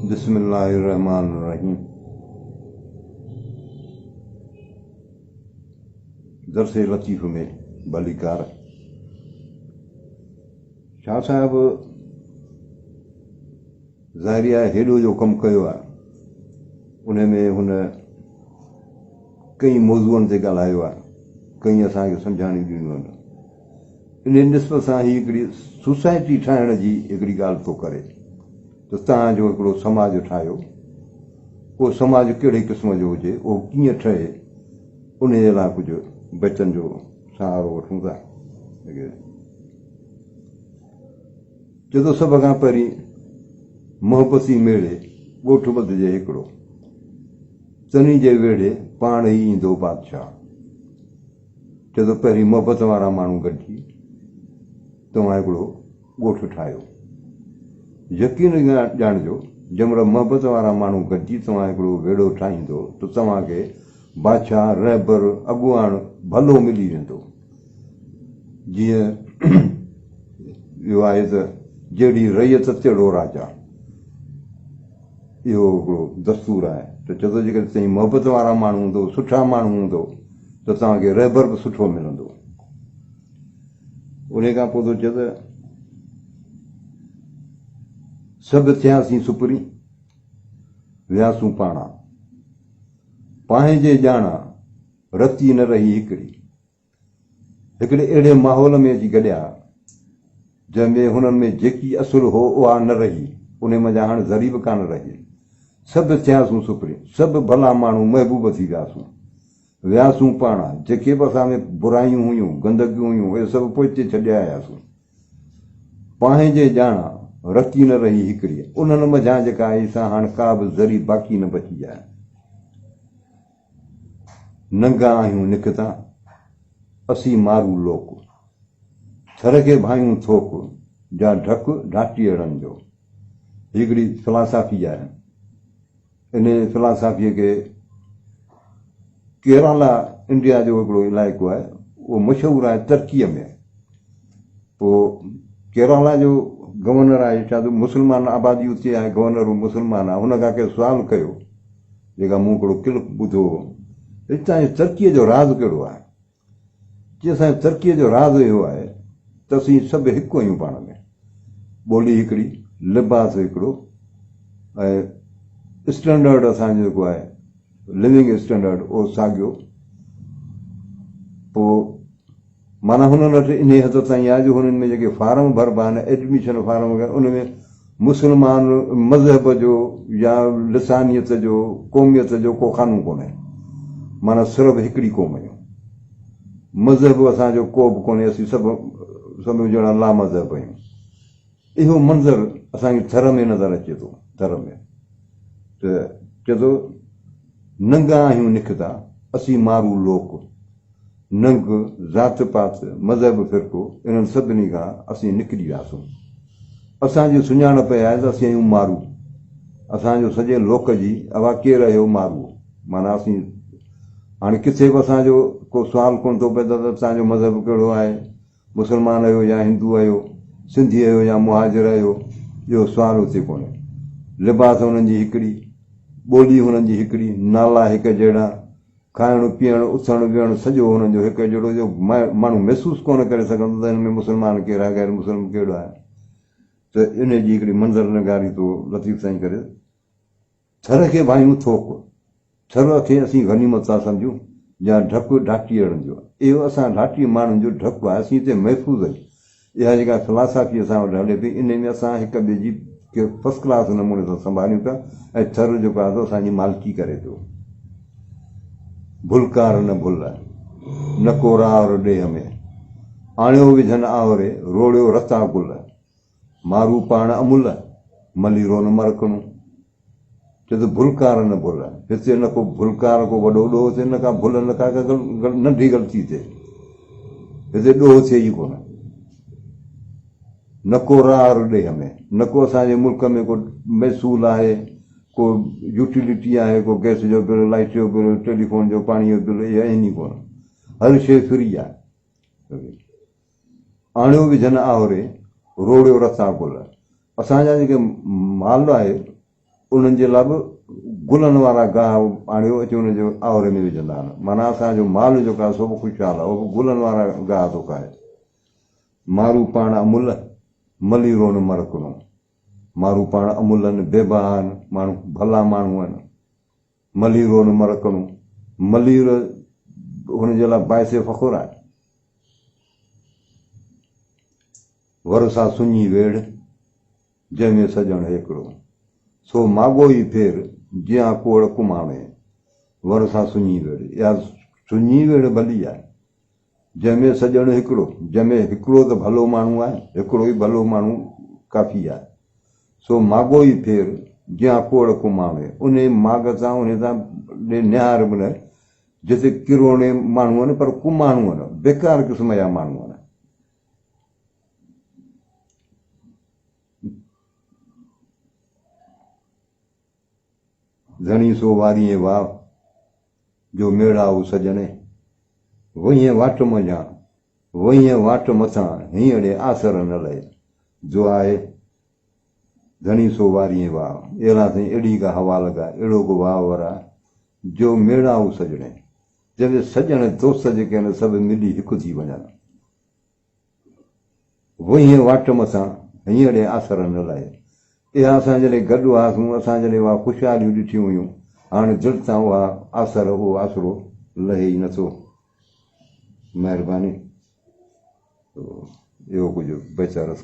बिस्मिल्लाहिर्रहमानिर्रहीम। दरसे लतीफ़ में भलीकार शाह साहब ज़ाहिरी आहे हेॾो जो कमु कयो आहे, उन में हुन कई मौज़ूअनि ते ॻाल्हायो आहे, कई असांखे सम्झाणी ॾिनियूं आहिनि। इन निस्बत सां ही हिकिड़ी सोसाइटी ठाहिण जी हिकिड़ी ॻाल्हि थो करे त तव्हांजो हिकिड़ो समाज ठाहियो, उहो समाज कहिड़े क़िस्म जो हुजे, उहो कीअं ठहे, उन जे लाइ कुझु बचन जो सहारो वठूं था। चए सभ खां पहिरीं मोहबती मेड़े ॻोठ ॿधिजे हिकिड़ो, तनी जे वेड़े पाण ई ईंदो बादशाह। चए पहिरीं मोहबत वारा माण्हू गॾिजी तव्हां हिकिड़ो ॻोठ ठाहियो। यकीन ॼाणिजो, जंहिंमहिल मोहबत वारा माण्हू गॾिजी तव्हां हिकिड़ो वेड़ो ठाहींदो त तव्हांखे बादशाह, रहबर, अॻुवाण भलो मिली वेंदो। जीअं इहो आहे त जहिड़ी रैयत तहिड़ो राजा, इहो हिकिड़ो दस्तूर आहे। त चए जेकॾहिं तव्हां मोहबत वारा माण्हू हूंदो, सुठा माण्हू हूंदो त तव्हांखे रहबर बि सुठो मिलंदो। उन खां पोइ थो चए त सभु थियासीं सुपरी वियासूं पाणा, पंहिंजे ॼाणा रती न रही हिकिड़ी। हिकिड़े अहिड़े माहौल में अची गॾिया जंहिंमें हुननि में जेकी असुलु हो उहा न रही, उन मज़ा हाणे ज़री बि कान रही। सभु थियासूं सुपरी, सभु भला माण्हू महबूब थी वियासूं पाणा। जेके बि असां में बुराइयूं हुयूं, गंदगियूं हुयूं, उहे सभु पोइ छॾे आयासीं। पंहिंजे ॼाणा रती न रही हिकिड़ी, उन्हनि मज़ा जेका आहे सां हाणे का बि ज़री बाक़ी न बची आहे। नंगा आहियूं निकिता असी मारू लोक, थर खे भायूं थोक जा ढक ढाटीअड़नि जो। हिकिड़ी फिलासफ़ी आहे। इन फिलासफ़ीअ खे केरला इंडिया जो हिकिड़ो इलाइक़ो आहे, उहो मशहूरु आहे तरकीअ में। पोइ केरला जो गवर्नर आहे, शायदि मुस्लमान आबादी उते आहे, गवर्नर मुस्लमान आहे। हुन खां कंहिं सुवालु कयो, जेका मूं हिकिड़ो क्लिप ॿुधो, हितां जी तरक़ीअ जो राज़ कहिड़ो आहे? चई असांजी तरक़ीअ जो राज़ इहो आहे त असीं सभु हिकु आहियूं पाण में। ॿोली हिकिड़ी, लिबास हिकिड़ो, ऐं स्टैंडर्ड असांजो जेको आहे लिविंग स्टैंडर्ड उहो साॻियो। पोइ माना हुननि वटि इन हद ताईं आहे जो हुननि में जेके फार्म भरबा आहिनि, एडमिशन फार्म वग़ैरह, उन में मुस्लमान मज़हब जो या लिसानियत जो, क़ौमियत जो को क़ानून कोन्हे। माना सिर्फ़ु हिकिड़ी क़ौम जो मज़हब असांजो को बि कोन्हे, असीं सभु ॼणा ला मज़हब आहियूं। इहो मंज़र असांखे थर में नज़र अचे थो। थर में त चए थो नंगा आहियूं निकिता असीं मारू लोक, नंग ज़ात पात मज़हब फ़िरक़ो, इन्हनि सभिनी खां असीं निकिरी वियासीं। असांजी सुञाणप आहे त असीं आहियूं मारू। असांजो सॼे लोक जी अवा केरु रहियो मारू। माना असीं हाणे किथे बि असांजो को सुवालु कोन थो पैदा त तव्हांजो मज़हब कहिड़ो आहे, मुस्लमान आहियो या हिंदू आहियो, सिंधी आहियो या मुहाजिर आहियो, इहो सुवालु हुते कोन्हे। लिबास हुननि जी हिकिड़ी, ॿोली हुननि जी हिकिड़ी, नाला हिकु जहिड़ा, खाइणु पीअणु उथणु विहणु सॼो हुननि जो हिकु जहिड़ो, जो माण्हू महसूसु कोन करे सघंदो त हिन में मुस्लमान केरु आहे, गैर मुस्लिम कहिड़ो आहे। त इन जी हिकिड़ी मंज़र नगारी थो लतीफ़ साईं करे। थर खे भायूं थोक, थर खे असीं गनीमत था सम्झूं, या ढकु ढाटीअड़नि जो। इहो असां ढाटी माण्हुनि जो ढकु आहे, असीं हिते महफ़ूज़ आहियूं। इहा जेका फिलासफ़ी असां वटि हले पई, इन में असां हिक ॿिए जी फर्स्ट क्लास नमूने सां संभालियूं था, ऐं थर जेको आहे असांजी मालिकी करे थो। भुलकार न भुल न कोरा और ॾेह में, आणियो विझनि आवरे रोड़ियो रता गुल, मारू पाण अमुल मलीरो न मरकणो। चए त भुलकार न भुल, हिते न को भुलकार को वॾो ॾोह थिए, न का भुल, न का नंढी ग़लती थिए, हिते ॾोह थिए ई कोन। न को रार ॾेह में, न को असांजे मुल्क में को महसूल आहे, को यूटिलिटी आहे, को गैस जो बिल, लाइट जो बिल, टेलीफोन जो, पाणी जो बिल, इहा आहिनि ई कोन। हर शइ फ्री आहे। आणियो विझनि आवरे रोड़ियो रसा गुल। असांजा जेके माल आहे उन्हनि जे लाइ बि गुलनि वारा गाह आणियो अची उनजो आवरे में विझंदा आहिनि। माना असांजो माल जेको आहे सो बि ख़ुशहाल आहे, उहो बि गुलनि वारा गाह थो खाए। मारू पाण अमुल मलीरो न मरकणो। मारू पाण अमुल आहिनि, बेबा आहिनि, माण्हू भला माण्हू आहिनि। मलीरो न मरकणो, मलीर हुनजे लाइ बाइसे फ़खुर आहे। वरसा सुञी वेड़ जंहिंमें सजण हिकिड़ो, सो मागो ई फेर जियां कोड़ कुमाणे। वरसा सुञी वेड़, या सुञी वेड़ भली आहे, जंहिंमें सजण हिकिड़ो, जंहिंमें हिकिड़ो त भलो माण्हू आहे, हिकिड़ो ई भलो माण्हू काफ़ी आहे। सो मागो ई फेर जियां कोड़ कुमाणे, उन माग सां उन सां निहार बि न जिते किरोणे माण्हू आहिनि पर कुमाण्हू आहिनि, बेकार क़िस्म जा माण्हू आहिनि। धणी सो वारीअ वाह जो मेड़ाऊ सजणे, वहीअ वाट मञा वहीअ वाट मथां हींअरे आसर न लहे। जो आहे धणी सो वारीअ वाह, अहिड़ा साईं अहिड़ी का हवा लॻा, अहिड़ो को वाह वरा जो मेड़ाऊ सजणे, जंहिंमें सजण दोस्त जेके आहिनि सभु मिली हिकु थी वञनि। वहीअ वाट मथां हींअरे आसर न लहे। इहा असां जॾहिं गॾु हुआसीं, असां जॾहिं उहा ख़ुशहालियूं ॾिठियूं हुयूं, हाणे दिलि सां उहा आसर उहो आसरो लहे ई नथो। महिरबानी। इहो कुझु बचारस